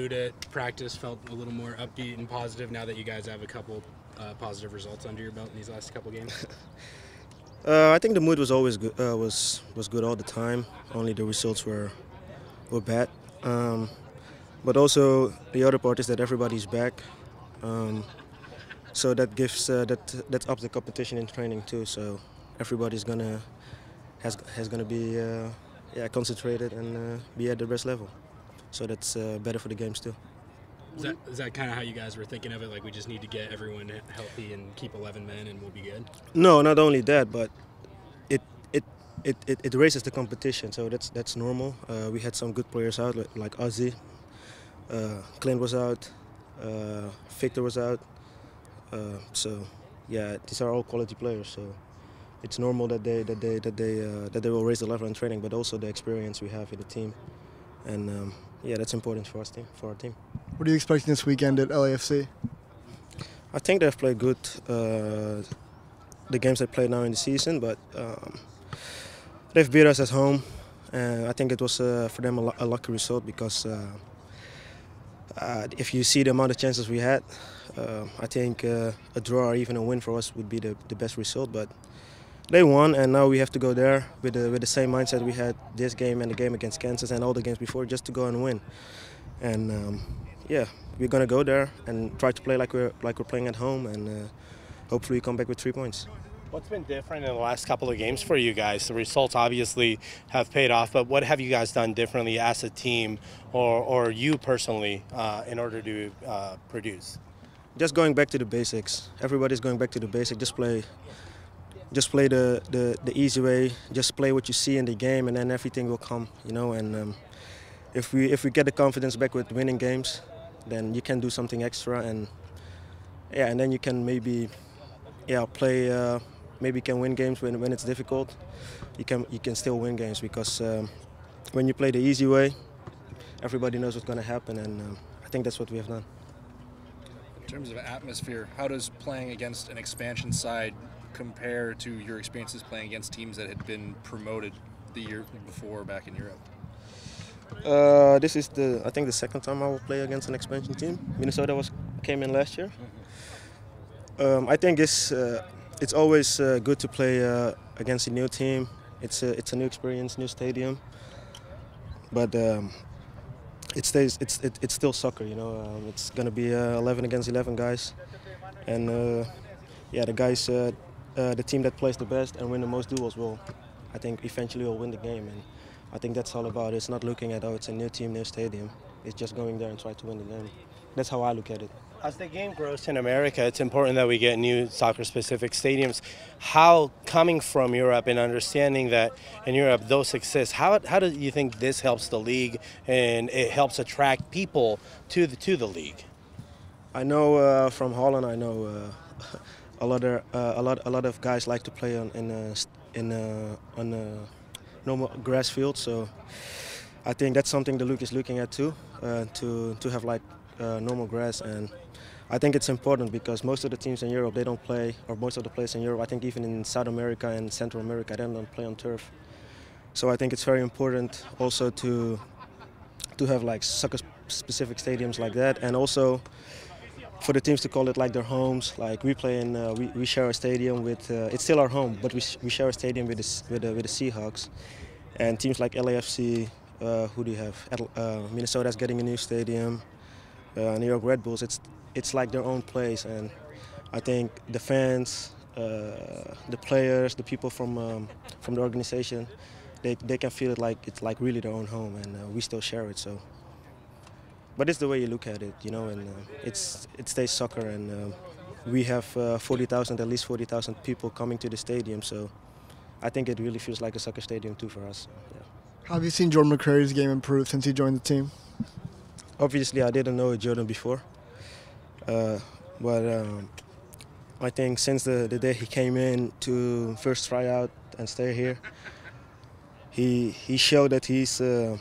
mood at practice felt a little more upbeat and positive now that you guys have a couple positive results under your belt in these last couple games? I think the mood was always good. Was good all the time. Only the results were bad. But also the other part is that everybody's back. So that gives that ups the competition in training too. So everybody's has gonna be concentrated and be at the best level. So that's better for the games too. Is that kind of how you guys were thinking of it? Like we just need to get everyone healthy and keep 11 men and we'll be good? No, not only that, but it it raises the competition. So that's normal. We had some good players out like Ozzy, Clint was out, Victor was out. So yeah, these are all quality players. So it's normal that they will raise the level in training, but also the experience we have in the team, and yeah, that's important for our team. What are you expecting this weekend at LAFC? I think they've played good the games they played now in the season, but they've beat us at home, and I think it was for them a lucky result because if you see the amount of chances we had, I think a draw or even a win for us would be the best result. But they won, and now we have to go there with the same mindset we had this game and the game against Kansas and all the games before, just to go and win. And yeah, we're gonna go there and try to play like we're playing at home, and hopefully come back with 3 points. What's been different in the last couple of games for you guys? The results obviously have paid off, but what have you guys done differently as a team or you personally in order to produce? Just going back to the basics. Everybody's going back to the basics. Just play the easy way. Just play what you see in the game, and then everything will come. You know, and if we get the confidence back with winning games, then you can do something extra, and yeah, and then you can maybe play. Maybe you can win games when it's difficult. You can still win games because when you play the easy way, everybody knows what's going to happen, and I think that's what we have done. In terms of atmosphere, how does playing against an expansion side compare to your experiences playing against teams that had been promoted the year before back in Europe? This is I think the second time I will play against an expansion team. Minnesota came in last year. I think it's always good to play against a new team. It's a new experience, new stadium, but it's still soccer. You know, it's gonna be 11 against 11 guys, and yeah, the guys, the team that plays the best and win the most duels will, I think, eventually will win the game. And I think that's all about it. It's not looking at, oh, it's a new team, new stadium. It's just going there and try to win the game. That's how I look at it. As the game grows in America, it's important that we get new soccer-specific stadiums. How, coming from Europe and understanding that in Europe those exist, how do you think this helps the league and it helps attract people to the league? I know from Holland, I know a lot of guys like to play on a normal grass field. So I think that's something the league is looking at too, to have like normal grass. And I think it's important because most of the teams in Europe, they don't play, or most of the players in Europe, I think even in South America and Central America, they don't play on turf. So I think it's very important also to have like soccer-specific stadiums like that, and also for the teams to call it like their homes. Like we play in, we share a stadium with, it's still our home, but we share a stadium with the Seahawks, and teams like LAFC. Who do you have? Minnesota's getting a new stadium. New York Red Bulls. It's like their own place, and I think the fans, the players, the people from the organization, they can feel it like it's like really their own home, and we still share it. So, but it's the way you look at it, you know, and it stays soccer, and we have 40,000, at least 40,000 people coming to the stadium. So, I think it really feels like a soccer stadium too for us. So, yeah. How have you seen Jordan McCrary's game improve since he joined the team? Obviously, I didn't know Jordan before, but I think since the day he came in to first try out and stay here, he showed that he's a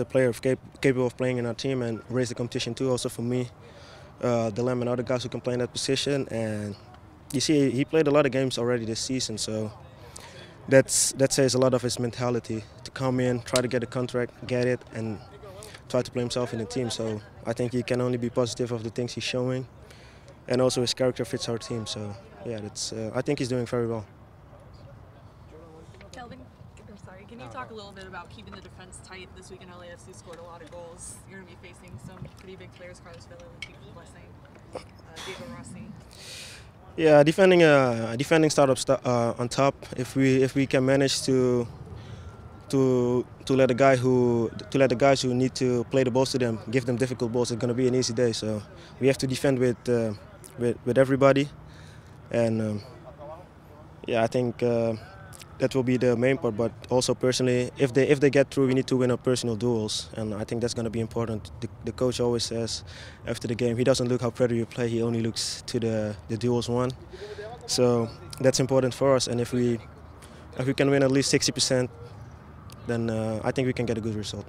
player capable of playing in our team and raised the competition too. Also for me, Dilem and other guys who can play in that position. And you see, he played a lot of games already this season, so that says a lot of his mentality to come in, try to get a contract, get it, and try to play himself in the team. So I think he can only be positive of the things he's showing, and also his character fits our team. So yeah, I think he's doing very well. Kelvin, can you talk a little bit about keeping the defense tight this week? In LAFC scored a lot of goals. You're going to be facing some pretty big players: Carlos Vela, Diego Rossi. Yeah, defending start up on top. If we can manage to let the guys who need to play the balls to them, give them difficult balls, it's going to be an easy day. So we have to defend with everybody, and yeah, I think that will be the main part. But also personally, if they get through, we need to win our personal duels, and I think that's going to be important. The coach always says after the game, he doesn't look how pretty you play, he only looks to the duels won. So that's important for us, and if we can win at least 60%, then I think we can get a good result.